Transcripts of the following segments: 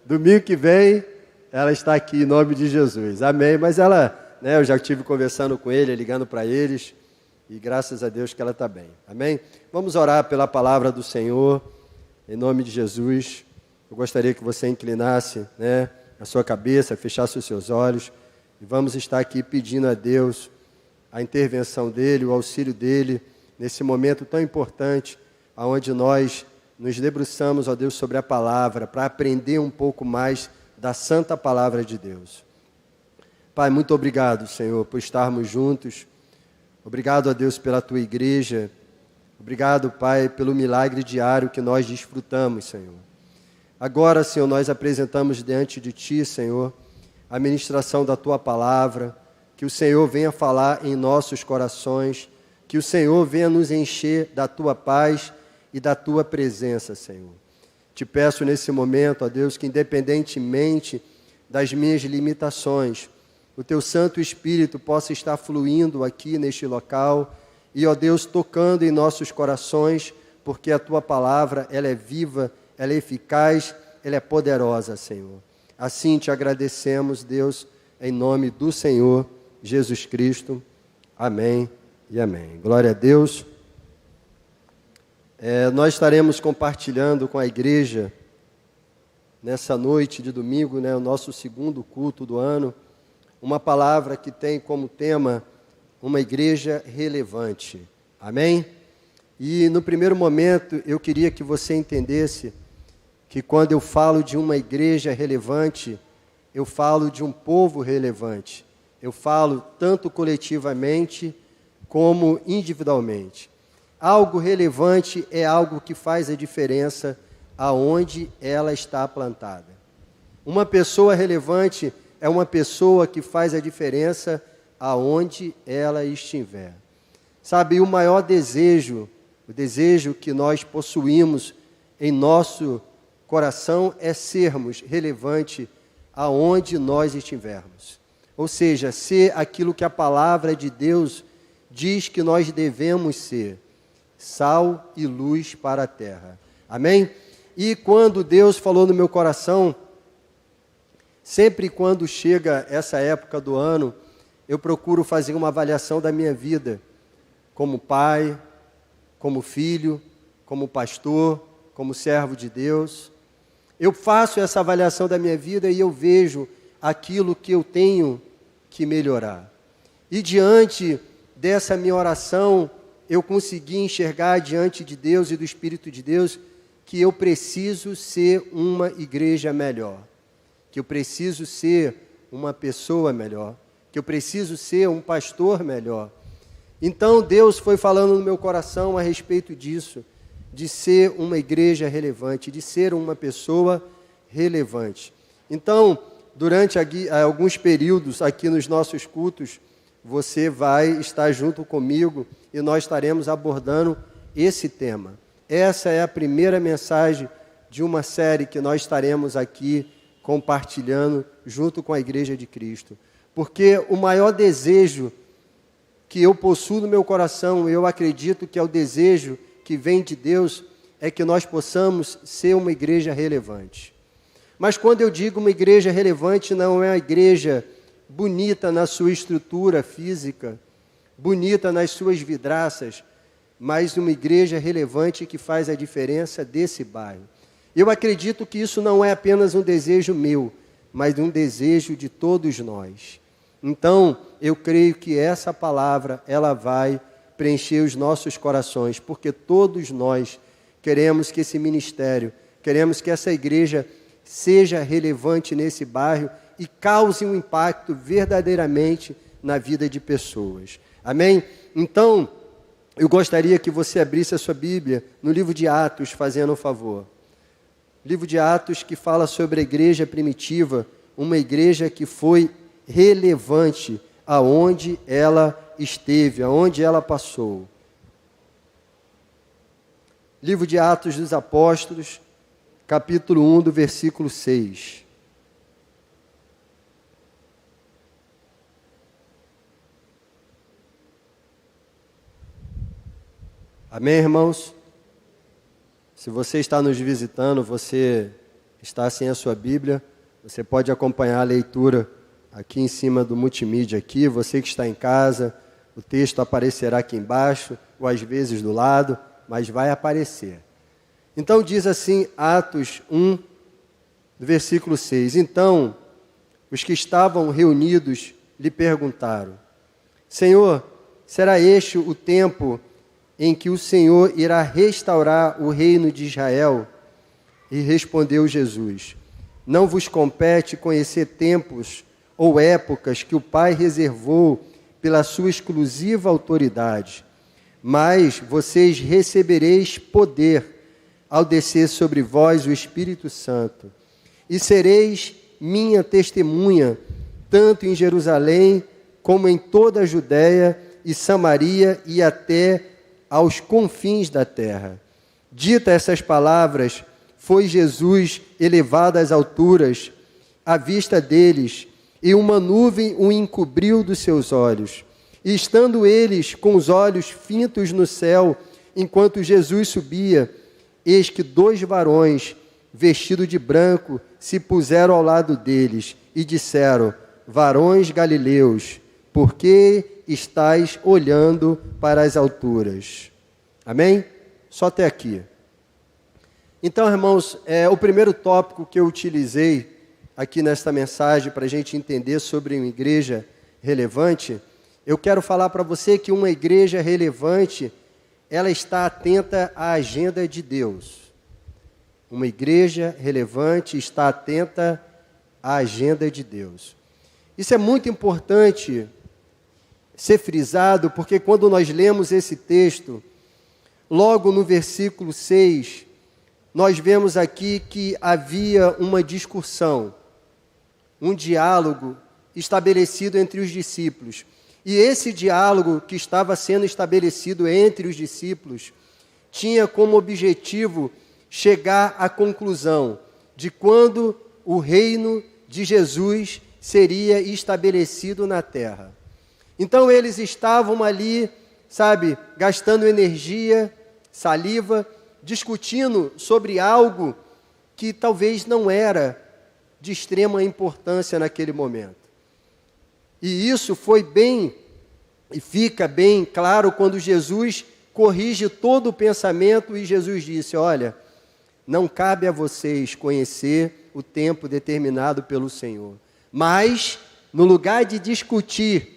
Domingo que vem, ela está aqui em nome de Jesus. Amém. Mas ela, eu já estive conversando com ele, ligando para eles, e graças a Deus que ela está bem. Amém? Vamos orar pela palavra do Senhor, em nome de Jesus. Eu gostaria que você inclinasse, a sua cabeça, fechasse os seus olhos, e vamos estar aqui pedindo a Deus a intervenção dEle, o auxílio dEle, nesse momento tão importante, onde nós nos debruçamos, ó Deus, sobre a palavra, para aprender um pouco mais da santa palavra de Deus. Pai, muito obrigado, Senhor, por estarmos juntos. Obrigado, ó Deus, pela Tua igreja. Obrigado, Pai, pelo milagre diário que nós desfrutamos, Senhor. Agora, Senhor, nós apresentamos diante de Ti, Senhor, a ministração da Tua palavra, que o Senhor venha falar em nossos corações, que o Senhor venha nos encher da Tua paz e da Tua presença, Senhor. Te peço nesse momento, ó Deus, que independentemente das minhas limitações, o Teu Santo Espírito possa estar fluindo aqui neste local e, ó Deus, tocando em nossos corações, porque a Tua palavra, ela é viva, ela é eficaz, ela é poderosa, Senhor. Assim te agradecemos, Deus, em nome do Senhor Jesus Cristo. Amém e amém. Glória a Deus. Nós estaremos compartilhando com a igreja, nessa noite de domingo, o nosso segundo culto do ano, uma palavra que tem como tema uma igreja relevante. Amém? E no primeiro momento eu queria que você entendesse que quando eu falo de uma igreja relevante, eu falo de um povo relevante. Eu falo tanto coletivamente como individualmente. Algo relevante é algo que faz a diferença aonde ela está plantada. Uma pessoa relevante é uma pessoa que faz a diferença aonde ela estiver. Sabe, o maior desejo, o desejo que nós possuímos em nosso coração é sermos relevantes aonde nós estivermos. Ou seja, ser aquilo que a palavra de Deus diz que nós devemos ser, sal e luz para a terra. Amém? E quando Deus falou no meu coração, sempre quando chega essa época do ano, eu procuro fazer uma avaliação da minha vida, como pai, como filho, como pastor, como servo de Deus. Eu faço essa avaliação da minha vida e eu vejo aquilo que eu tenho que melhorar. E diante dessa minha oração, eu consegui enxergar diante de Deus e do Espírito de Deus que eu preciso ser uma igreja melhor, que eu preciso ser uma pessoa melhor, que eu preciso ser um pastor melhor. Então Deus foi falando no meu coração a respeito disso, de ser uma igreja relevante, de ser uma pessoa relevante. Então, durante alguns períodos aqui nos nossos cultos, você vai estar junto comigo e nós estaremos abordando esse tema. Essa é a primeira mensagem de uma série que nós estaremos aqui compartilhando junto com a Igreja de Cristo. Porque o maior desejo que eu possuo no meu coração, eu acredito que é o desejo que vem de Deus, é que nós possamos ser uma igreja relevante. Mas quando eu digo uma igreja relevante, não é uma igreja bonita na sua estrutura física, bonita nas suas vidraças, mas uma igreja relevante que faz a diferença desse bairro. Eu acredito que isso não é apenas um desejo meu, mas um desejo de todos nós. Então, eu creio que essa palavra, ela vai preencher os nossos corações, porque todos nós queremos que esse ministério, queremos que essa igreja seja relevante nesse bairro e cause um impacto verdadeiramente na vida de pessoas. Amém? Então, eu gostaria que você abrisse a sua Bíblia no livro de Atos, fazendo um favor. Livro de Atos que fala sobre a igreja primitiva, uma igreja que foi relevante aonde ela esteve, aonde ela passou. Livro de Atos dos Apóstolos, capítulo 1, do versículo 6. Amém, irmãos? Se você está nos visitando, você está sem a sua Bíblia, você pode acompanhar a leitura aqui em cima do multimídia aqui. Você que está em casa, o texto aparecerá aqui embaixo, ou às vezes do lado, mas vai aparecer. Então diz assim, Atos 1, versículo 6. Então, os que estavam reunidos lhe perguntaram: Senhor, será este o tempo em que o Senhor irá restaurar o reino de Israel? E respondeu Jesus: Não vos compete conhecer tempos ou épocas que o Pai reservou pela sua exclusiva autoridade, mas vocês recebereis poder ao descer sobre vós o Espírito Santo, e sereis minha testemunha, tanto em Jerusalém, como em toda a Judéia e Samaria e até aos confins da terra. Dita essas palavras, foi Jesus elevado às alturas, à vista deles, e uma nuvem o encobriu dos seus olhos. E estando eles com os olhos fitos no céu, enquanto Jesus subia, eis que 2 varões, vestidos de branco, se puseram ao lado deles e disseram: Varões galileus, por que estáis olhando para as alturas? Amém? Só até aqui. Então, irmãos, o primeiro tópico que eu utilizei aqui nesta mensagem para a gente entender sobre uma igreja relevante, eu quero falar para você que uma igreja relevante, ela está atenta à agenda de Deus. Uma igreja relevante está atenta à agenda de Deus. Isso é muito importante ser frisado, porque quando nós lemos esse texto, logo no versículo 6, nós vemos aqui que havia uma discussão, um diálogo estabelecido entre os discípulos. E esse diálogo que estava sendo estabelecido entre os discípulos tinha como objetivo chegar à conclusão de quando o reino de Jesus seria estabelecido na terra. Então eles estavam ali, gastando energia, saliva, discutindo sobre algo que talvez não era de extrema importância naquele momento. E isso foi bem, e fica bem claro quando Jesus corrige todo o pensamento e Jesus disse: olha, não cabe a vocês conhecer o tempo determinado pelo Senhor, mas no lugar de discutir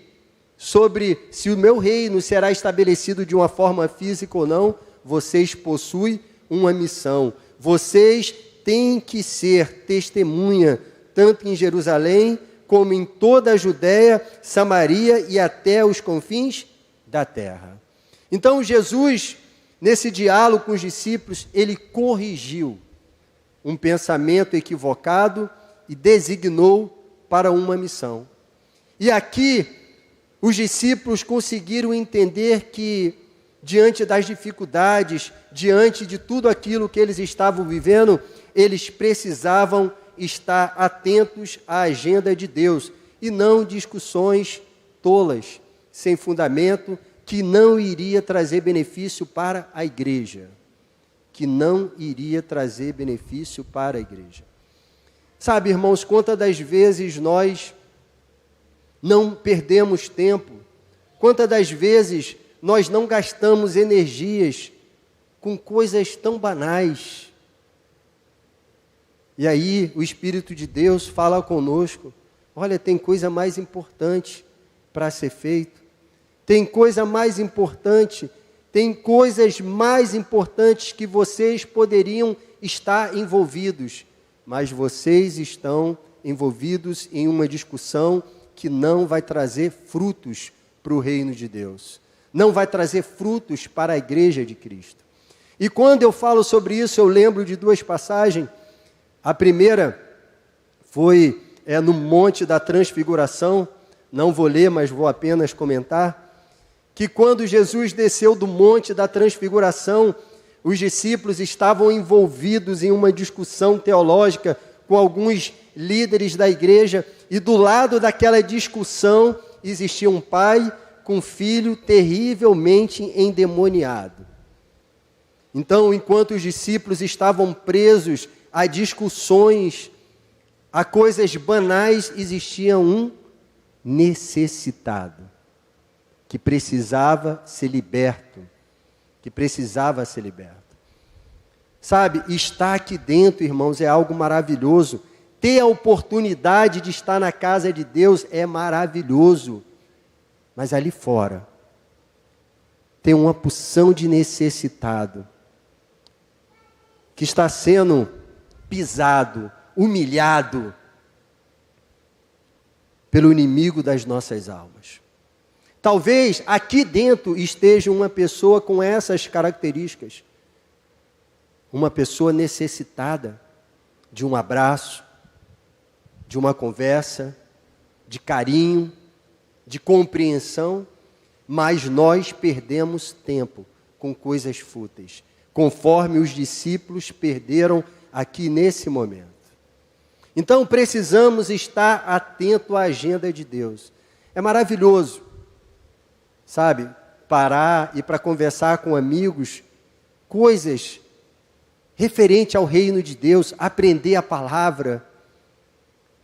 sobre se o meu reino será estabelecido de uma forma física ou não, vocês possuem uma missão. Vocês têm que ser testemunha, tanto em Jerusalém, como em toda a Judéia, Samaria e até os confins da terra. Então Jesus, nesse diálogo com os discípulos, ele corrigiu um pensamento equivocado e designou para uma missão. E aqui, os discípulos conseguiram entender que, diante das dificuldades, diante de tudo aquilo que eles estavam vivendo, eles precisavam estar atentos à agenda de Deus e não discussões tolas, sem fundamento, que não iria trazer benefício para a igreja. Que não iria trazer benefício para a igreja. Sabe, irmãos, quantas das vezes nós não perdemos tempo, quantas das vezes nós não gastamos energias com coisas tão banais. E aí o Espírito de Deus fala conosco: olha, tem coisa mais importante para ser feito, tem coisa mais importante, tem coisas mais importantes que vocês poderiam estar envolvidos, mas vocês estão envolvidos em uma discussão que não vai trazer frutos para o reino de Deus, não vai trazer frutos para a igreja de Cristo. E quando eu falo sobre isso, eu lembro de 2 passagens. A primeira foi no Monte da Transfiguração, não vou ler, mas vou apenas comentar, que quando Jesus desceu do Monte da Transfiguração, os discípulos estavam envolvidos em uma discussão teológica com alguns líderes da igreja, e do lado daquela discussão existia um pai com um filho terrivelmente endemoniado. Então, enquanto os discípulos estavam presos a discussões, a coisas banais, existia um necessitado, que precisava ser liberto, Sabe, estar aqui dentro, irmãos, é algo maravilhoso. Ter a oportunidade de estar na casa de Deus é maravilhoso. Mas ali fora, tem uma porção de necessitado, que está sendo pisado, humilhado, pelo inimigo das nossas almas. Talvez aqui dentro esteja uma pessoa com essas características. Uma pessoa necessitada de um abraço, de uma conversa, de carinho, de compreensão, mas nós perdemos tempo com coisas fúteis, conforme os discípulos perderam aqui nesse momento. Então precisamos estar atento à agenda de Deus. É maravilhoso, sabe, parar e para conversar com amigos, coisas referente ao reino de Deus, aprender a palavra.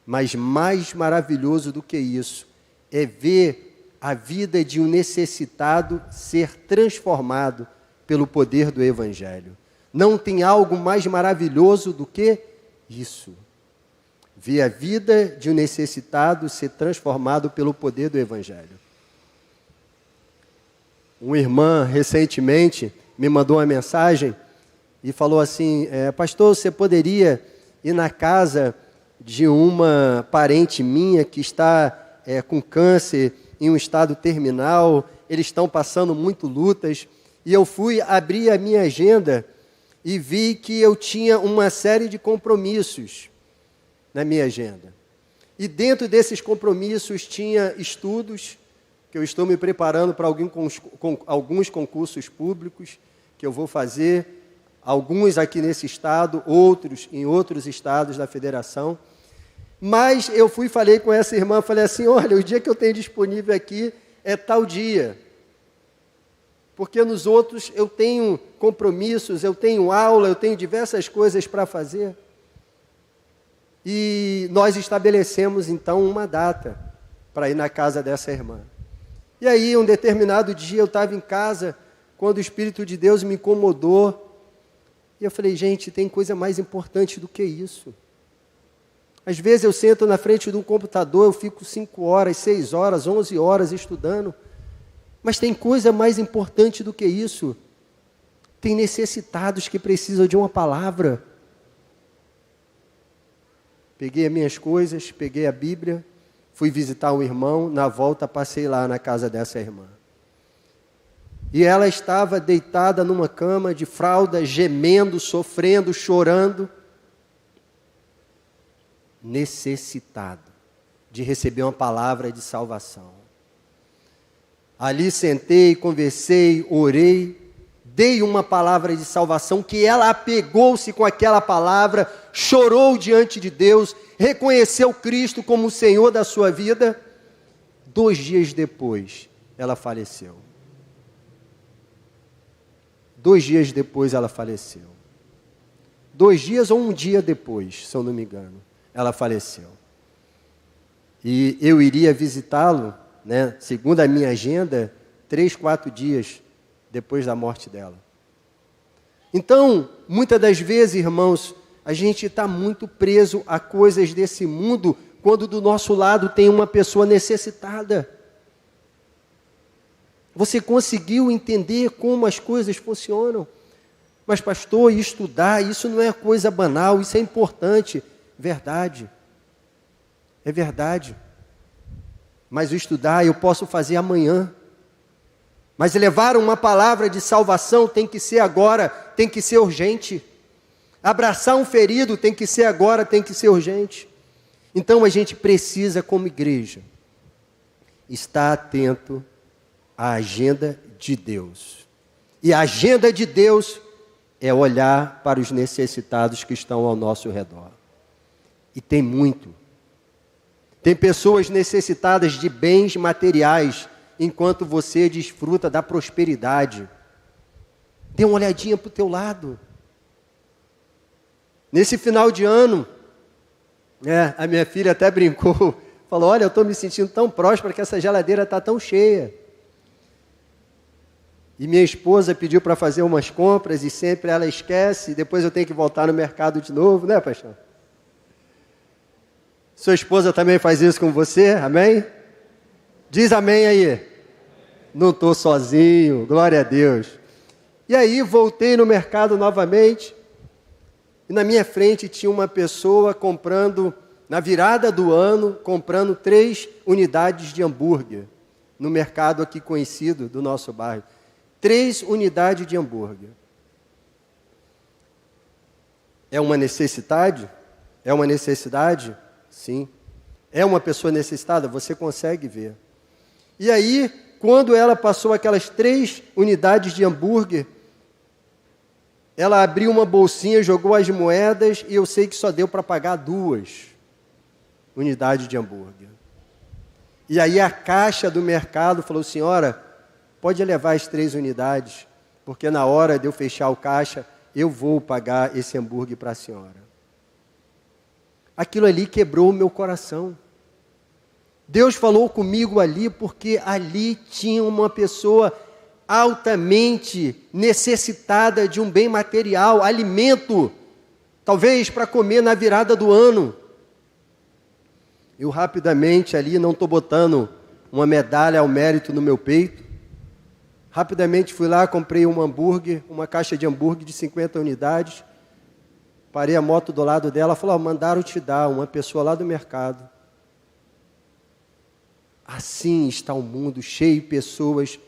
Mas mais maravilhoso do que isso é ver a vida de um necessitado ser transformado pelo poder do Evangelho. Não tem algo mais maravilhoso do que isso. Ver a vida de um necessitado ser transformado pelo poder do Evangelho. Uma irmã recentemente me mandou uma mensagem e falou assim, pastor, você poderia ir na casa de uma parente minha que está com câncer em um estado terminal, eles estão passando muito lutas, e eu fui abrir a minha agenda e vi que eu tinha uma série de compromissos na minha agenda. E dentro desses compromissos tinha estudos, que eu estou me preparando para alguns concursos públicos que eu vou fazer, alguns aqui nesse estado, outros em outros estados da federação. Mas eu falei com essa irmã, falei assim, olha, o dia que eu tenho disponível aqui é tal dia. Porque nos outros eu tenho compromissos, eu tenho aula, eu tenho diversas coisas para fazer. E nós estabelecemos então uma data para ir na casa dessa irmã. E aí, um determinado dia eu estava em casa, quando o Espírito de Deus me incomodou, e eu falei, gente, tem coisa mais importante do que isso. Às vezes eu sento na frente de um computador, eu fico 5 horas, 6 horas, 11 horas estudando. Mas tem coisa mais importante do que isso. Tem necessitados que precisam de uma palavra. Peguei as minhas coisas, peguei a Bíblia, fui visitar um irmão, na volta passei lá na casa dessa irmã. E ela estava deitada numa cama de fralda, gemendo, sofrendo, chorando, necessitado de receber uma palavra de salvação. Ali sentei, conversei, orei, dei uma palavra de salvação, que ela apegou-se com aquela palavra, chorou diante de Deus, reconheceu Cristo como o Senhor da sua vida. 2 dias depois, ela faleceu. 2 dias depois ela faleceu. 2 dias ou 1 dia depois, se eu não me engano, ela faleceu. E eu iria visitá-lo, segundo a minha agenda, 3, 4 dias depois da morte dela. Então, muitas das vezes, irmãos, a gente está muito preso a coisas desse mundo, quando do nosso lado tem uma pessoa necessitada. Você conseguiu entender como as coisas funcionam? Mas, pastor, estudar, isso não é coisa banal, isso é importante. Verdade. É verdade. Mas o estudar eu posso fazer amanhã. Mas levar uma palavra de salvação tem que ser agora, tem que ser urgente. Abraçar um ferido tem que ser agora, tem que ser urgente. Então a gente precisa, como igreja, estar atento à agenda de Deus. E a agenda de Deus é olhar para os necessitados que estão ao nosso redor. E tem muito. Tem pessoas necessitadas de bens materiais, enquanto você desfruta da prosperidade. Dê uma olhadinha para o teu lado. Nesse final de ano, a minha filha até brincou, falou, olha, eu estou me sentindo tão próspera que essa geladeira está tão cheia. E minha esposa pediu para fazer umas compras e sempre ela esquece, e depois eu tenho que voltar no mercado de novo, né, paixão? Sua esposa também faz isso com você, amém? Diz amém aí. Não estou sozinho, glória a Deus. E aí voltei no mercado novamente, e na minha frente tinha uma pessoa comprando, na virada do ano, comprando 3 unidades de hambúrguer, no mercado aqui conhecido do nosso bairro. 3 unidades de hambúrguer. É uma necessidade? É uma necessidade? Sim. É uma pessoa necessitada? Você consegue ver. E aí, quando ela passou aquelas 3 unidades de hambúrguer, ela abriu uma bolsinha, jogou as moedas, e eu sei que só deu para pagar 2 unidades de hambúrguer. E aí a caixa do mercado falou, senhora, pode levar as 3 unidades, porque na hora de eu fechar o caixa, eu vou pagar esse hambúrguer para a senhora. Aquilo ali quebrou o meu coração. Deus falou comigo ali, porque ali tinha uma pessoa altamente necessitada de um bem material, alimento, talvez para comer na virada do ano. Eu rapidamente ali, não estou botando uma medalha ao mérito no meu peito, rapidamente fui lá, comprei um hambúrguer, uma caixa de hambúrguer de 50 unidades, parei a moto do lado dela, falou, mandaram te dar, uma pessoa lá do mercado. Assim está o mundo, cheio de pessoas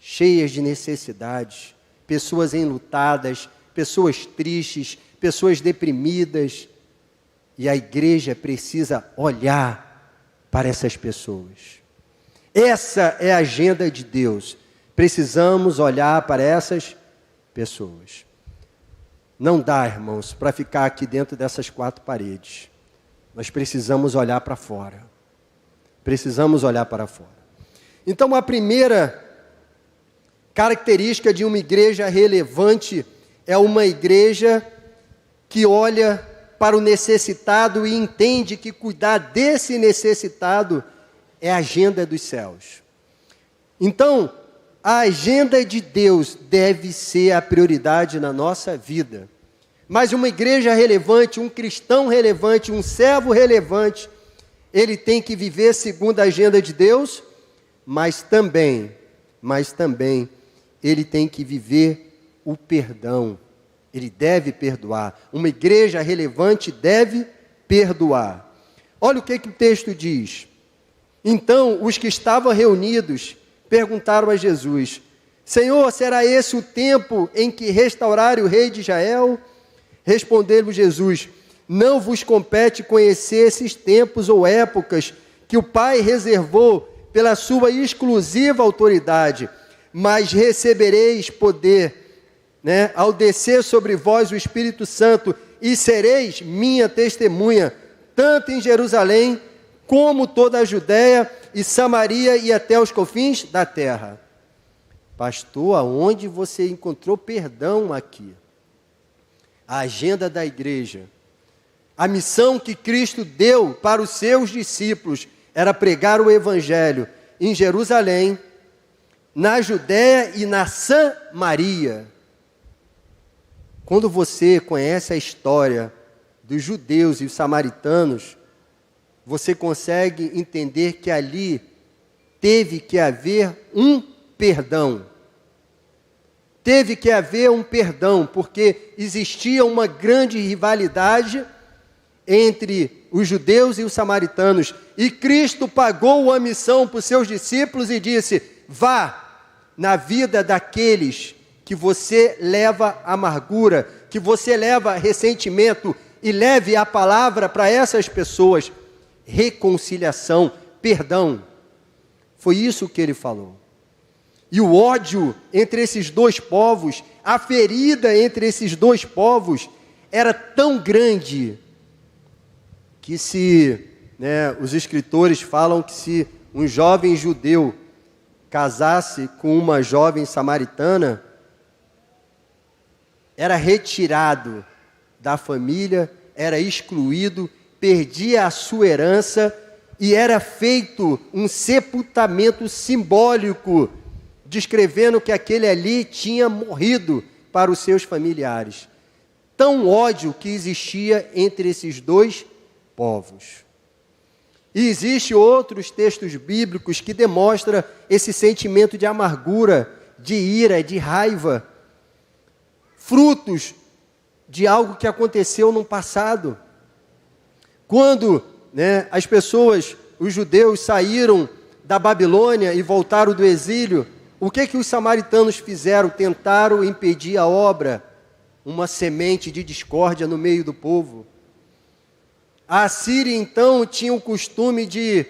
cheias de necessidades, pessoas enlutadas, pessoas tristes, pessoas deprimidas. E a igreja precisa olhar para essas pessoas. Essa é a agenda de Deus. Precisamos olhar para essas pessoas. Não dá, irmãos, para ficar aqui dentro dessas 4 paredes. Nós precisamos olhar para fora. Precisamos olhar para fora. Então, a primeira característica de uma igreja relevante é uma igreja que olha para o necessitado e entende que cuidar desse necessitado é a agenda dos céus. Então, a agenda de Deus deve ser a prioridade na nossa vida. Mas uma igreja relevante, um cristão relevante, um servo relevante, ele tem que viver segundo a agenda de Deus, mas também ele tem que viver o perdão. Ele deve perdoar. Uma igreja relevante deve perdoar. Olha o que o texto diz. Então, os que estavam reunidos perguntaram a Jesus, Senhor, será esse o tempo em que restaurarem o rei de Israel? Respondeu-lhe Jesus, não vos compete conhecer esses tempos ou épocas que o Pai reservou pela sua exclusiva autoridade, mas recebereis poder, ao descer sobre vós o Espírito Santo, e sereis minha testemunha, tanto em Jerusalém, como toda a Judéia e Samaria e até os confins da terra. Pastor, aonde você encontrou perdão aqui? A agenda da igreja, a missão que Cristo deu para os seus discípulos era pregar o Evangelho em Jerusalém, na Judéia e na Samaria. Quando você conhece a história dos judeus e os samaritanos, você consegue entender que ali teve que haver um perdão. Teve que haver um perdão, porque existia uma grande rivalidade entre os judeus e os samaritanos. E Cristo pagou a missão para os seus discípulos e disse, vá na vida daqueles que você leva amargura, que você leva ressentimento, e leve a palavra para essas pessoas. Reconciliação, perdão. Foi isso que ele falou. E o ódio entre esses 2 povos, a ferida entre esses 2 povos, era tão grande que os escritores falam que se um jovem judeu casasse com uma jovem samaritana, era retirado da família, era excluído, perdia a sua herança e era feito um sepultamento simbólico, descrevendo que aquele ali tinha morrido para os seus familiares. Tão ódio que existia entre esses dois povos. E existem outros textos bíblicos que demonstram esse sentimento de amargura, de ira, de raiva, frutos de algo que aconteceu no passado. Quando as pessoas, os judeus, saíram da Babilônia e voltaram do exílio, o que os samaritanos fizeram? Tentaram impedir a obra, uma semente de discórdia no meio do povo. A Assíria, então, tinha o costume de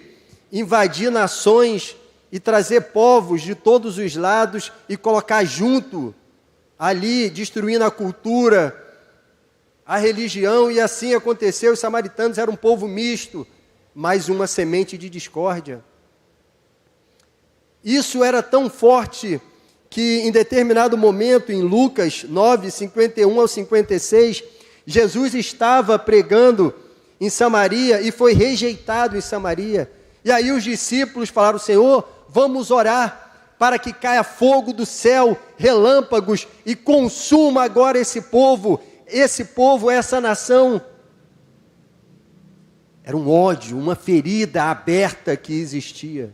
invadir nações e trazer povos de todos os lados e colocar junto, ali, destruindo a cultura, a religião, e assim aconteceu. Os samaritanos eram um povo misto, mas uma semente de discórdia. Isso era tão forte que, em determinado momento, em Lucas 9, 51 ao 56, Jesus estava pregando em Samaria e foi rejeitado em Samaria. E aí os discípulos falaram: Senhor, vamos orar para que caia fogo do céu, relâmpagos, e consuma agora esse povo, essa nação. Era um ódio, uma ferida aberta que existia.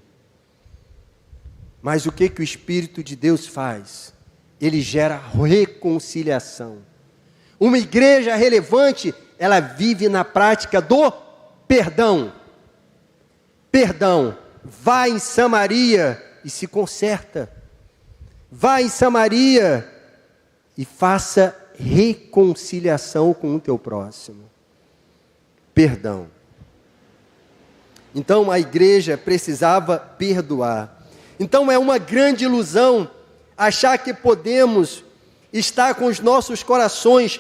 Mas o que o Espírito de Deus faz? Ele gera reconciliação. Uma igreja relevante, ela vive na prática do perdão. Perdão. Vai em Samaria e se conserta. Vai em Samaria e faça reconciliação com o teu próximo. Perdão. Então a igreja precisava perdoar. Então é uma grande ilusão achar que podemos estar com os nossos corações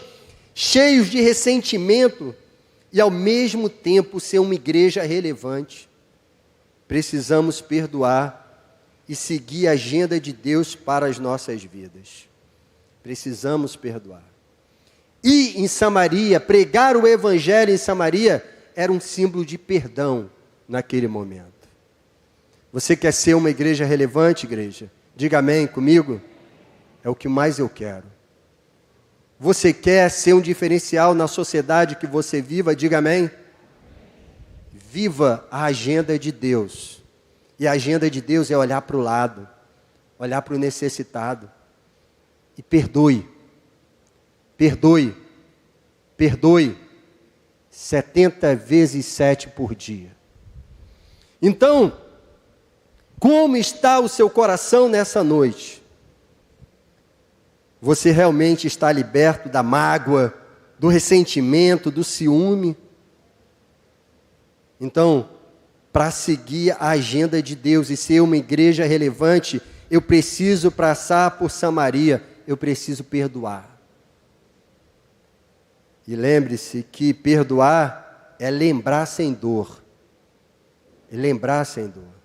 cheios de ressentimento e ao mesmo tempo ser uma igreja relevante. Precisamos perdoar e seguir a agenda de Deus para as nossas vidas. Precisamos perdoar. Ir em Samaria, pregar o evangelho em Samaria, era um símbolo de perdão naquele momento. Você quer ser uma igreja relevante, igreja? Diga amém comigo. É o que mais eu quero. Você quer ser um diferencial na sociedade que você viva? Diga amém. Viva a agenda de Deus. E a agenda de Deus é olhar para o lado, olhar para o necessitado. E perdoe. Perdoe. Perdoe. 70 vezes 7 por dia. Então, como está o seu coração nessa noite? Você realmente está liberto da mágoa, do ressentimento, do ciúme? Então, para seguir a agenda de Deus e ser uma igreja relevante, eu preciso passar por Samaria, eu preciso perdoar. E lembre-se que perdoar é lembrar sem dor. É lembrar sem dor.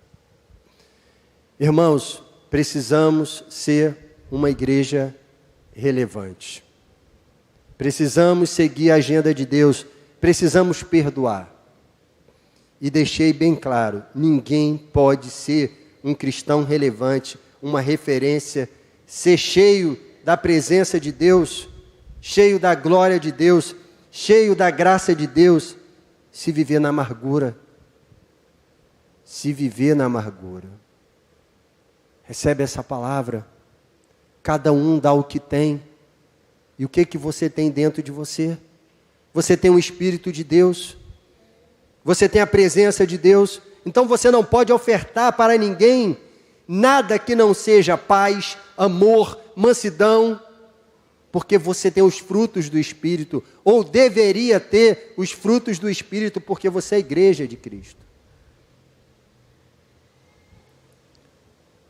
Irmãos, precisamos ser uma igreja relevante. Precisamos seguir a agenda de Deus. Precisamos perdoar. E deixei bem claro, ninguém pode ser um cristão relevante, uma referência, ser cheio da presença de Deus, cheio da glória de Deus, cheio da graça de Deus, se viver na amargura. Se viver na amargura. Recebe essa palavra. Cada um dá o que tem. E o que você tem dentro de você? Você tem o Espírito de Deus. Você tem a presença de Deus. Então você não pode ofertar para ninguém nada que não seja paz, amor, mansidão, porque você tem os frutos do Espírito, ou deveria ter os frutos do Espírito, porque você é a igreja de Cristo.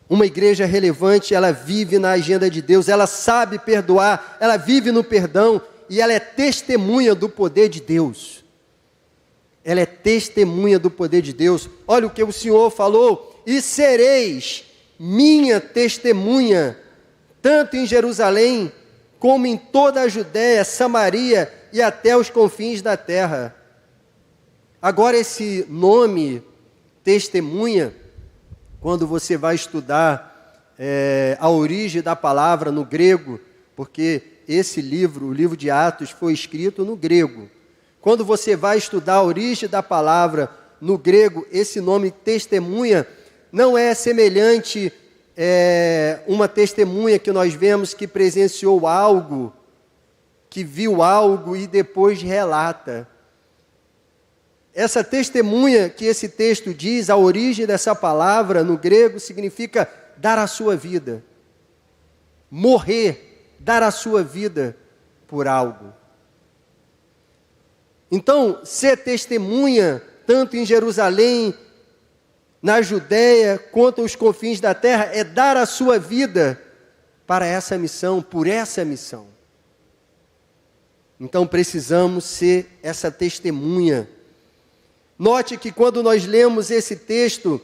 Uma igreja relevante, ela vive na agenda de Deus, ela sabe perdoar, ela vive no perdão e ela é testemunha do poder de Deus. Ela é testemunha do poder de Deus. Olha o que o Senhor falou: e sereis minha testemunha, tanto em Jerusalém, como em toda a Judéia, Samaria e até os confins da terra. Agora, esse nome, testemunha, quando você vai estudar a origem da palavra no grego, porque esse livro, o livro de Atos, foi escrito no grego. Quando você vai estudar a origem da palavra no grego, esse nome testemunha não é semelhante uma testemunha que nós vemos que presenciou algo, que viu algo e depois relata. Essa testemunha que esse texto diz, a origem dessa palavra no grego significa dar a sua vida, morrer, dar a sua vida por algo. Então, ser testemunha, tanto em Jerusalém, na Judéia, quanto aos confins da terra, é dar a sua vida para essa missão, por essa missão. Então, precisamos ser essa testemunha. Note que quando nós lemos esse texto,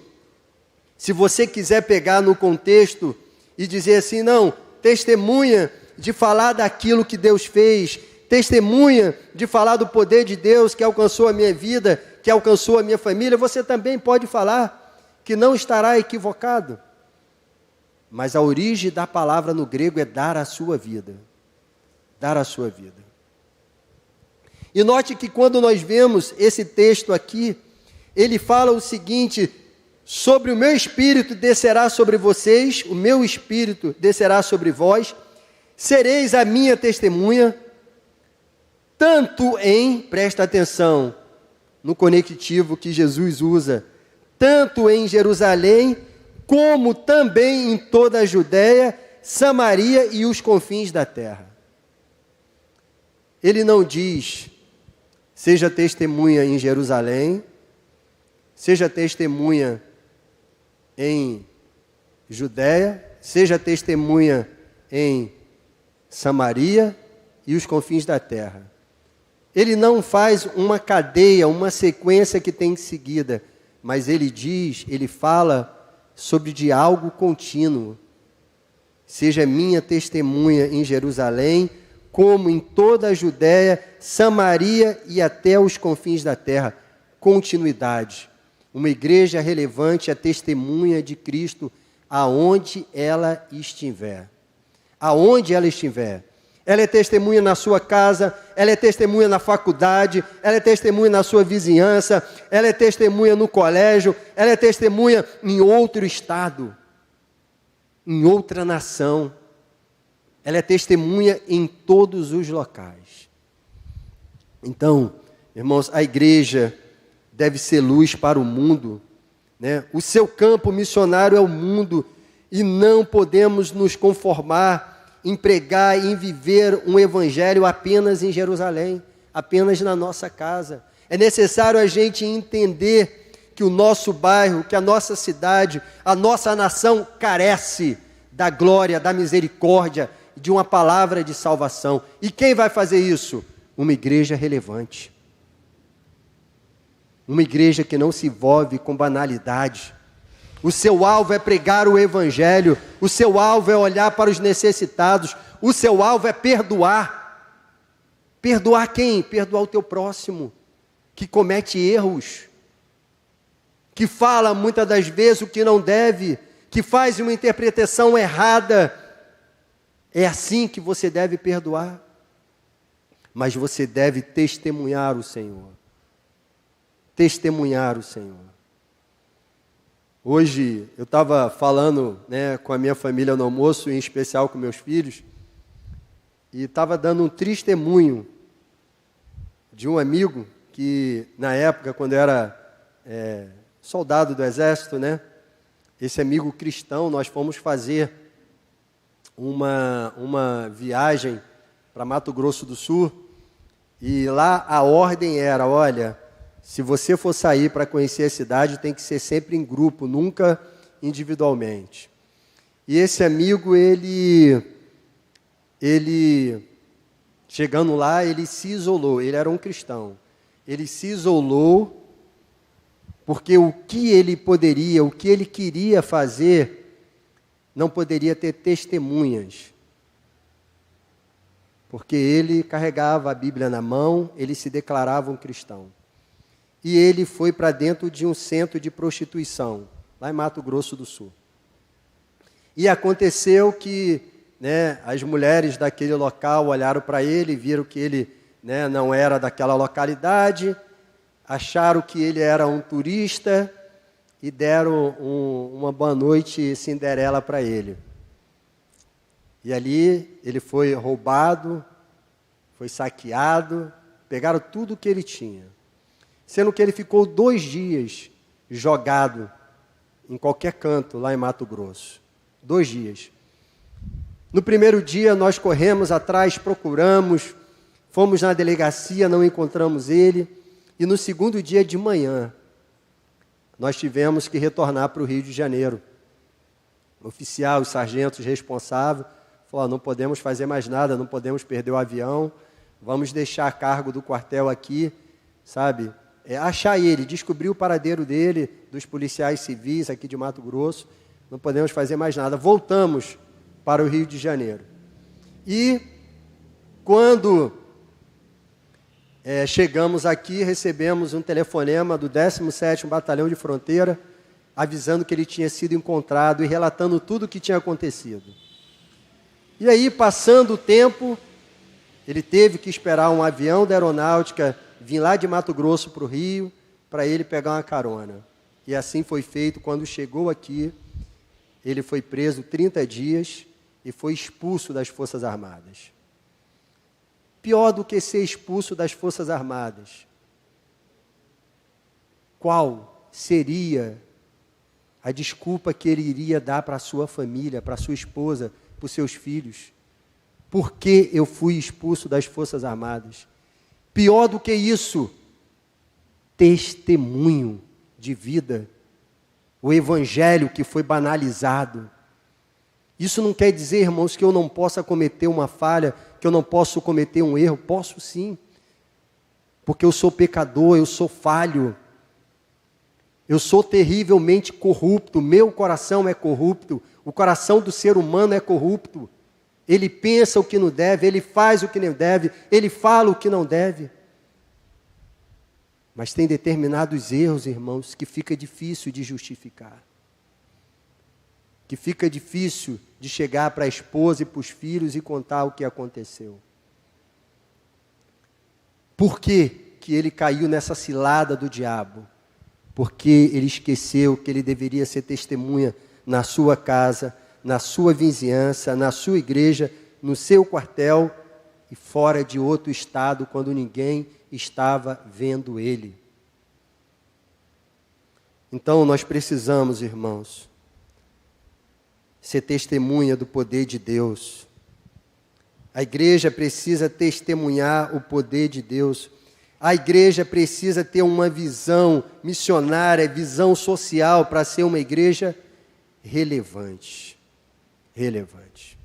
se você quiser pegar no contexto e dizer assim, não, testemunha de falar daquilo que Deus fez, testemunha de falar do poder de Deus que alcançou a minha vida, que alcançou a minha família, você também pode falar que não estará equivocado. Mas a origem da palavra no grego é dar a sua vida. Dar a sua vida. E note que quando nós vemos esse texto aqui, ele fala o seguinte: sobre o meu espírito descerá sobre vocês, o meu espírito descerá sobre vós, sereis a minha testemunha, tanto em, presta atenção, no conectivo que Jesus usa, tanto em Jerusalém, como também em toda a Judéia, Samaria e os confins da terra. Ele não diz, seja testemunha em Jerusalém, seja testemunha em Judéia, seja testemunha em Samaria e os confins da terra. Ele não faz uma cadeia, uma sequência que tem seguida, mas ele diz, ele fala sobre de algo contínuo. Seja minha testemunha em Jerusalém, como em toda a Judéia, Samaria e até os confins da terra. Continuidade. Uma igreja relevante é testemunha de Cristo aonde ela estiver. Aonde ela estiver. Ela é testemunha na sua casa, ela é testemunha na faculdade, ela é testemunha na sua vizinhança, ela é testemunha no colégio, ela é testemunha em outro estado, em outra nação. Ela é testemunha em todos os locais. Então, irmãos, a igreja deve ser luz para o mundo, né? O seu campo missionário é o mundo e não podemos nos conformar em pregar e em viver um evangelho apenas em Jerusalém, apenas na nossa casa. É necessário a gente entender que o nosso bairro, que a nossa cidade, a nossa nação carece da glória, da misericórdia, de uma palavra de salvação. E quem vai fazer isso? Uma igreja relevante. Uma igreja que não se envolve com banalidade. O seu alvo é pregar o evangelho, o seu alvo é olhar para os necessitados, o seu alvo é perdoar. Perdoar quem? Perdoar o teu próximo, que comete erros, que fala muitas das vezes o que não deve, que faz uma interpretação errada. É assim que você deve perdoar. Mas você deve testemunhar o Senhor. Testemunhar o Senhor. Hoje eu estava falando, com a minha família no almoço, em especial com meus filhos, e estava dando um testemunho de um amigo que, na época, quando eu era soldado do exército, esse amigo cristão, nós fomos fazer uma viagem para Mato Grosso do Sul, e lá a ordem era, olha, se você for sair para conhecer a cidade, tem que ser sempre em grupo, nunca individualmente. E esse amigo, ele chegando lá, ele se isolou, ele era um cristão. Ele se isolou porque o que ele poderia, o que ele queria fazer, não poderia ter testemunhas. porque ele carregava a Bíblia na mão, ele se declarava um cristão. E ele foi para dentro de um centro de prostituição, lá em Mato Grosso do Sul. E aconteceu que as mulheres daquele local olharam para ele, viram que ele não era daquela localidade, acharam que ele era um turista e deram uma boa noite Cinderela para ele. E ali ele foi roubado, foi saqueado, pegaram tudo que ele tinha. Sendo que ele ficou 2 dias jogado em qualquer canto lá em Mato Grosso. 2 dias. No primeiro dia nós corremos atrás, procuramos, fomos na delegacia, não encontramos ele. E no segundo dia de manhã, nós tivemos que retornar para o Rio de Janeiro. O oficial, os sargentos responsáveis, falou, não podemos fazer mais nada, não podemos perder o avião, vamos deixar a cargo do quartel aqui, sabe? Achar ele, descobrir o paradeiro dele, dos policiais civis aqui de Mato Grosso, não podemos fazer mais nada. Voltamos para o Rio de Janeiro. E quando chegamos aqui, recebemos um telefonema do 17º Batalhão de Fronteira, avisando que ele tinha sido encontrado e relatando tudo o que tinha acontecido. E aí, passando o tempo, ele teve que esperar um avião da aeronáutica vir lá de Mato Grosso para o Rio, para ele pegar uma carona. E assim foi feito. Quando chegou aqui, ele foi preso 30 dias e foi expulso das Forças Armadas. Pior do que ser expulso das Forças Armadas, qual seria a desculpa que ele iria dar para a sua família, para a sua esposa, para os seus filhos? Por que eu fui expulso das Forças Armadas? Pior do que isso, testemunho de vida, o evangelho que foi banalizado. Isso não quer dizer, irmãos, que eu não possa cometer uma falha, que eu não posso cometer um erro. Posso sim, porque eu sou pecador, eu sou falho, eu sou terrivelmente corrupto, meu coração é corrupto, o coração do ser humano é corrupto. Ele pensa o que não deve, ele faz o que não deve, ele fala o que não deve. Mas tem determinados erros, irmãos, que fica difícil de justificar. Que fica difícil de chegar para a esposa e para os filhos e contar o que aconteceu. Por que que ele caiu nessa cilada do diabo? Porque ele esqueceu que ele deveria ser testemunha na sua casa, na sua vizinhança, na sua igreja, no seu quartel e fora de outro estado, quando ninguém estava vendo ele. Então nós precisamos, irmãos, ser testemunha do poder de Deus. A igreja precisa testemunhar o poder de Deus. A igreja precisa ter uma visão missionária, visão social, para ser uma igreja relevante. Relevante.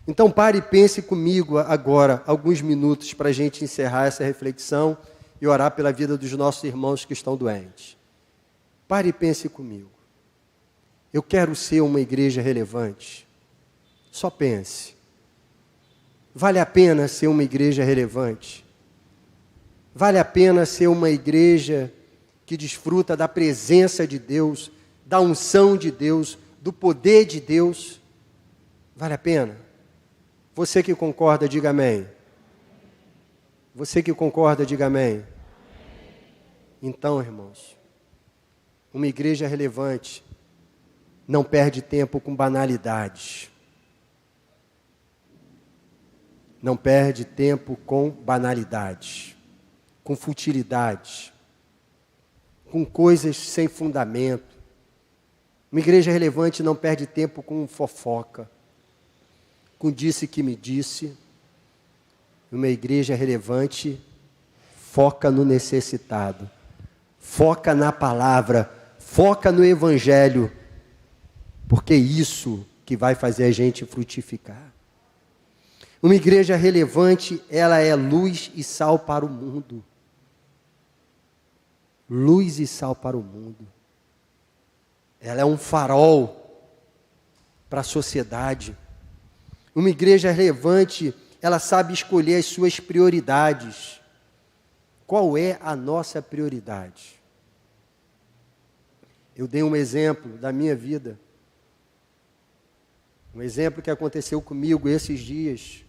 Então pare e pense comigo agora, alguns minutos, para a gente encerrar essa reflexão e orar pela vida dos nossos irmãos que estão doentes. Pare e pense comigo. Eu quero ser uma igreja relevante. Só pense. Vale a pena ser uma igreja relevante? Vale a pena ser uma igreja que desfruta da presença de Deus, da unção de Deus, do poder de Deus? Vale a pena? Você que concorda, diga amém. Você que concorda, diga amém. Então, irmãos, uma igreja relevante não perde tempo com banalidades. Não perde tempo com banalidades, com futilidades, com coisas sem fundamento. Uma igreja relevante não perde tempo com fofoca, com disse que me disse. Uma igreja relevante foca no necessitado, foca na palavra, foca no evangelho, porque é isso que vai fazer a gente frutificar. Uma igreja relevante, ela é luz e sal para o mundo. Luz e sal para o mundo. Ela é um farol para a sociedade. Uma igreja relevante, ela sabe escolher as suas prioridades. Qual é a nossa prioridade? Eu dei um exemplo da minha vida. Um exemplo que aconteceu comigo esses dias.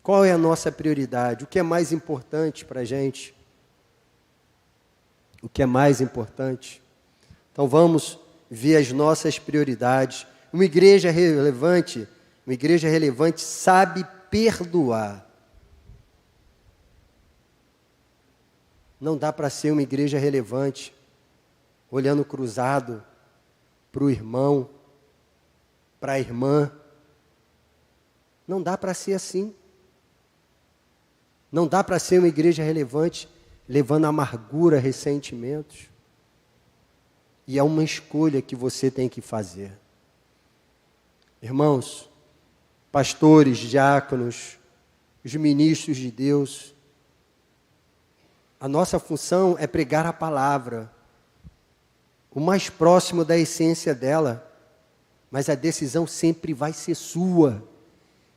Qual é a nossa prioridade? O que é mais importante para a gente? O que é mais importante? Então vamos ver as nossas prioridades. Uma igreja relevante sabe perdoar. Não dá para ser uma igreja relevante olhando cruzado para o irmão, para a irmã. Não dá para ser assim. Não dá para ser uma igreja relevante levando amargura, ressentimentos. E é uma escolha que você tem que fazer. Irmãos, pastores, diáconos, os ministros de Deus, a nossa função é pregar a palavra, o mais próximo da essência dela, mas a decisão sempre vai ser sua.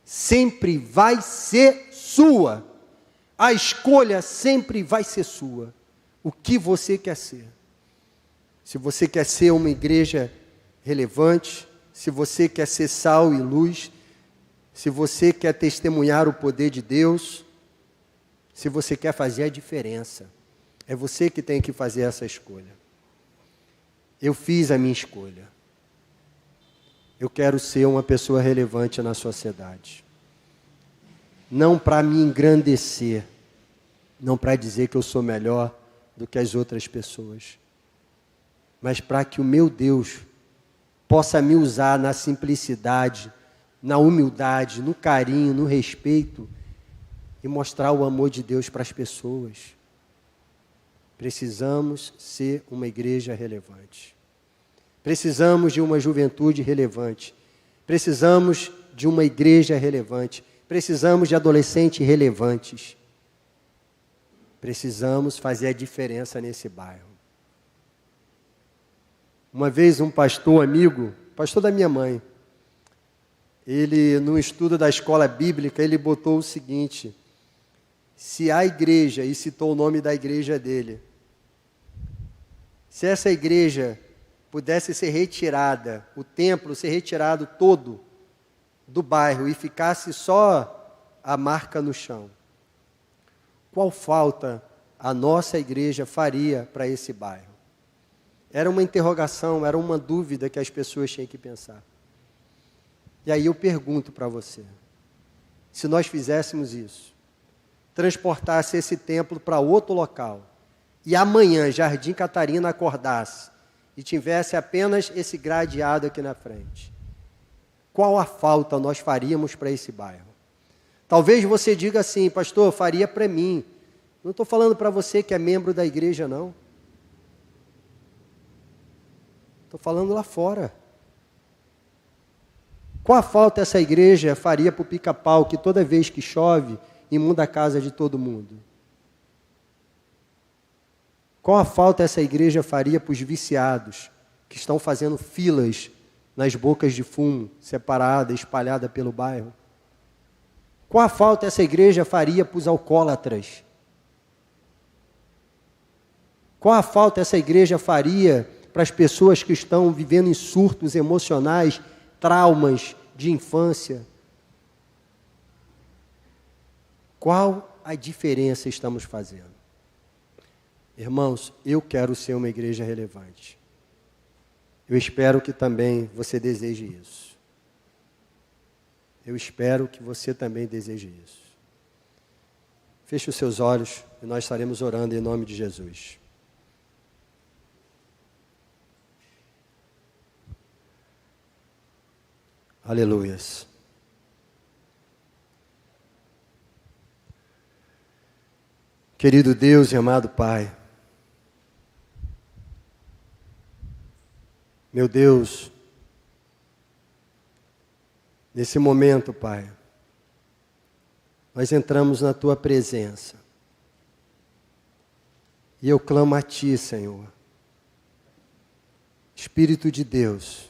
Sempre vai ser sua. A escolha sempre vai ser sua. O que você quer ser? Se você quer ser uma igreja relevante, se você quer ser sal e luz, se você quer testemunhar o poder de Deus, se você quer fazer a diferença, é você que tem que fazer essa escolha. Eu fiz a minha escolha. Eu quero ser uma pessoa relevante na sociedade. Não para me engrandecer, não para dizer que eu sou melhor do que as outras pessoas, mas para que o meu Deus possa me usar na simplicidade, na humildade, no carinho, no respeito e mostrar o amor de Deus para as pessoas. Precisamos ser uma igreja relevante. Precisamos de uma juventude relevante. Precisamos de uma igreja relevante. Precisamos de adolescentes relevantes. Precisamos fazer a diferença nesse bairro. Uma vez um pastor amigo, pastor da minha mãe, ele, no estudo da escola bíblica, ele botou o seguinte: se a igreja, e citou o nome da igreja dele, se essa igreja pudesse ser retirada, o templo ser retirado todo do bairro e ficasse só a marca no chão, qual falta a nossa igreja faria para esse bairro? Era uma interrogação, era uma dúvida que as pessoas tinham que pensar. E aí eu pergunto para você, se nós fizéssemos isso, transportasse esse templo para outro local, e amanhã Jardim Catarina acordasse e tivesse apenas esse gradeado aqui na frente, qual a falta nós faríamos para esse bairro? Talvez você diga assim: pastor, faria para mim. Não estou falando para você que é membro da igreja, não. Estou falando lá fora. Qual a falta essa igreja faria para o Pica-Pau, que toda vez que chove, inunda a casa de todo mundo? Qual a falta essa igreja faria para os viciados, que estão fazendo filas nas bocas de fumo, separada, espalhada pelo bairro? Qual a falta essa igreja faria para os alcoólatras? Qual a falta essa igreja faria para as pessoas que estão vivendo em surtos emocionais, traumas de infância? Qual a diferença estamos fazendo? Irmãos, eu quero ser uma igreja relevante. Eu espero que também você deseje isso. Eu espero que você também deseje isso. Feche os seus olhos e nós estaremos orando em nome de Jesus. Aleluias. Querido Deus e amado Pai, meu Deus, nesse momento, Pai, nós entramos na Tua presença e eu clamo a Ti, Senhor, Espírito de Deus,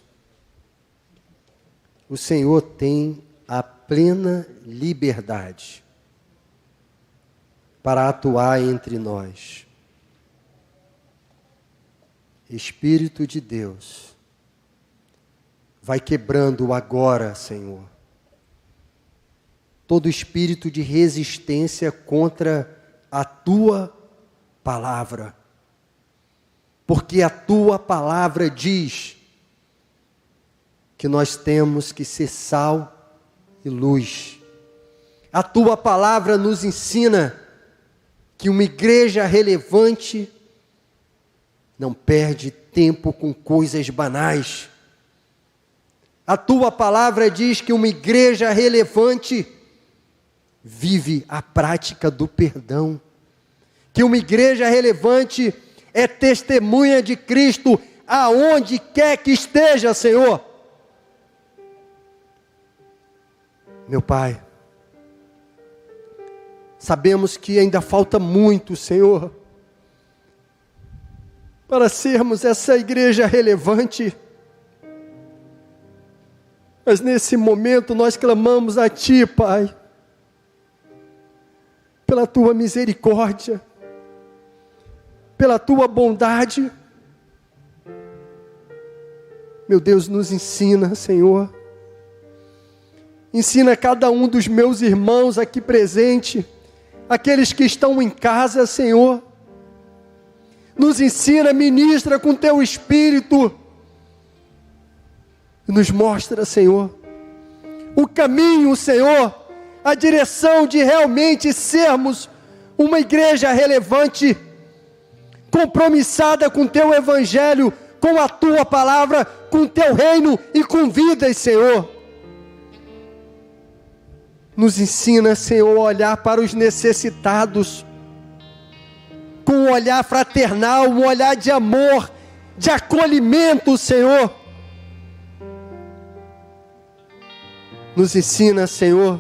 o Senhor tem a plena liberdade para atuar entre nós. Espírito de Deus, vai quebrando agora, Senhor, todo espírito de resistência contra a Tua palavra. Porque a Tua palavra diz que nós temos que ser sal e luz. A Tua palavra nos ensina que uma igreja relevante não perde tempo com coisas banais. A Tua palavra diz que uma igreja relevante vive a prática do perdão. Que uma igreja relevante é testemunha de Cristo aonde quer que esteja, Senhor. Meu Pai, sabemos que ainda falta muito, Senhor, para sermos essa igreja relevante. Mas nesse momento nós clamamos a Ti, Pai, pela Tua misericórdia, pela Tua bondade. Meu Deus, nos ensina, Senhor. Ensina cada um dos meus irmãos aqui presente, aqueles que estão em casa, Senhor. Nos ensina, ministra com Teu Espírito. Nos mostra, Senhor, o caminho, Senhor, a direção de realmente sermos uma igreja relevante, compromissada com Teu Evangelho, com a Tua palavra, com Teu reino e com vidas, Senhor. Nos ensina, Senhor, a olhar para os necessitados, com um olhar fraternal, um olhar de amor, de acolhimento, Senhor. Nos ensina, Senhor,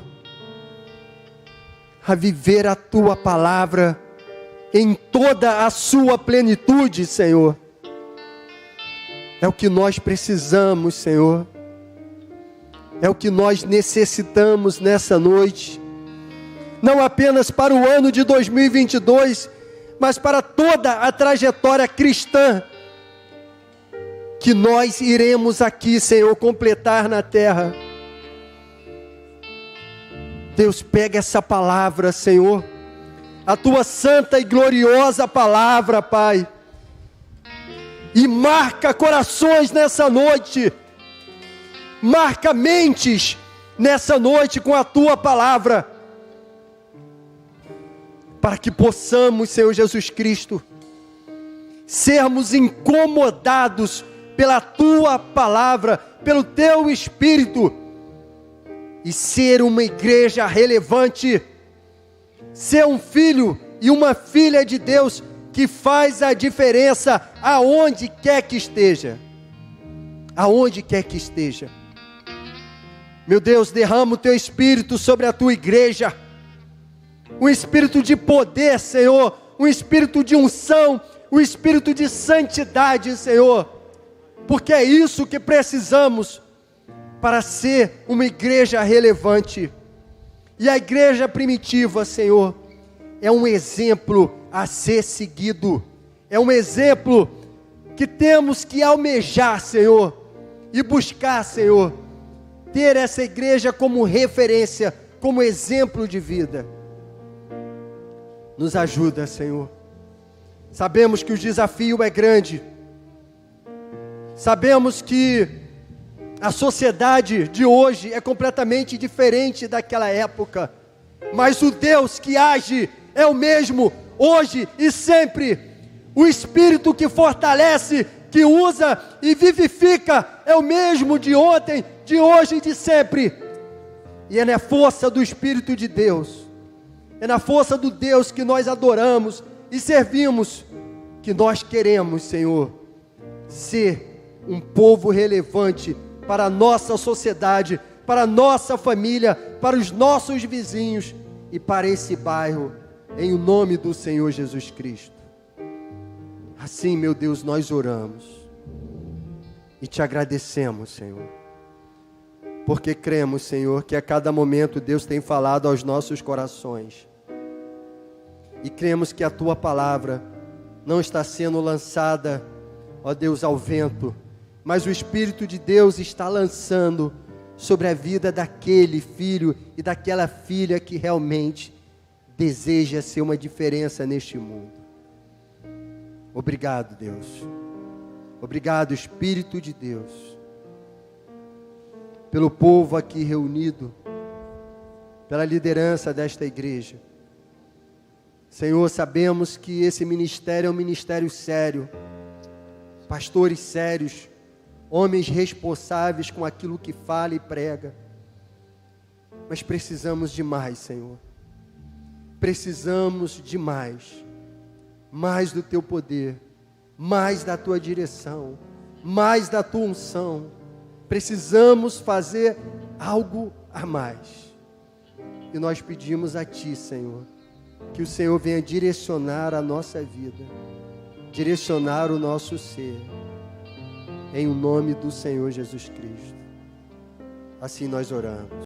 a viver a Tua palavra em toda a sua plenitude, Senhor. É o que nós precisamos, Senhor. É o que nós necessitamos nessa noite. Não apenas para o ano de 2022, mas para toda a trajetória cristã que nós iremos aqui, Senhor, completar na terra. Deus, pega essa palavra, Senhor, a Tua santa e gloriosa palavra, Pai, e marca corações nessa noite, marca mentes nessa noite com a Tua palavra, para que possamos, Senhor Jesus Cristo, sermos incomodados pela Tua palavra, pelo Teu Espírito, e ser uma igreja relevante, ser um filho e uma filha de Deus que faz a diferença aonde quer que esteja. Aonde quer que esteja. Meu Deus, derrama o Teu Espírito sobre a Tua igreja. Um espírito de poder, Senhor. Um espírito de unção. Um espírito de santidade, Senhor. Porque é isso que precisamos para ser uma igreja relevante. E a igreja primitiva, Senhor, é um exemplo a ser seguido. É um exemplo que temos que almejar, Senhor, e buscar, Senhor, ter essa igreja como referência, como exemplo de vida. Nos ajuda, Senhor. Sabemos que o desafio é grande. Sabemos que a sociedade de hoje é completamente diferente daquela época. Mas o Deus que age é o mesmo hoje e sempre. O Espírito que fortalece, que usa e vivifica é o mesmo de ontem, de hoje e de sempre. E é na força do Espírito de Deus, é na força do Deus que nós adoramos e servimos, que nós queremos, Senhor, ser um povo relevante para a nossa sociedade, para a nossa família, para os nossos vizinhos e para esse bairro, em o nome do Senhor Jesus Cristo. Assim, meu Deus, nós oramos e Te agradecemos, Senhor. porque cremos, Senhor, que a cada momento Deus tem falado aos nossos corações. E cremos que a Tua palavra não está sendo lançada, ó Deus, ao vento, mas o Espírito de Deus está lançando sobre a vida daquele filho e daquela filha que realmente deseja ser uma diferença neste mundo. Obrigado, Deus. Obrigado, Espírito de Deus, pelo povo aqui reunido, pela liderança desta igreja. Senhor, sabemos que esse ministério é um ministério sério, pastores sérios, homens responsáveis com aquilo que fala e prega, mas precisamos de mais, Senhor. Precisamos de mais do Teu poder, mais da Tua direção, mais da Tua unção. Precisamos fazer algo a mais. E nós pedimos a Ti, Senhor, que o Senhor venha direcionar a nossa vida, direcionar o nosso ser, em o nome do Senhor Jesus Cristo. Assim nós oramos.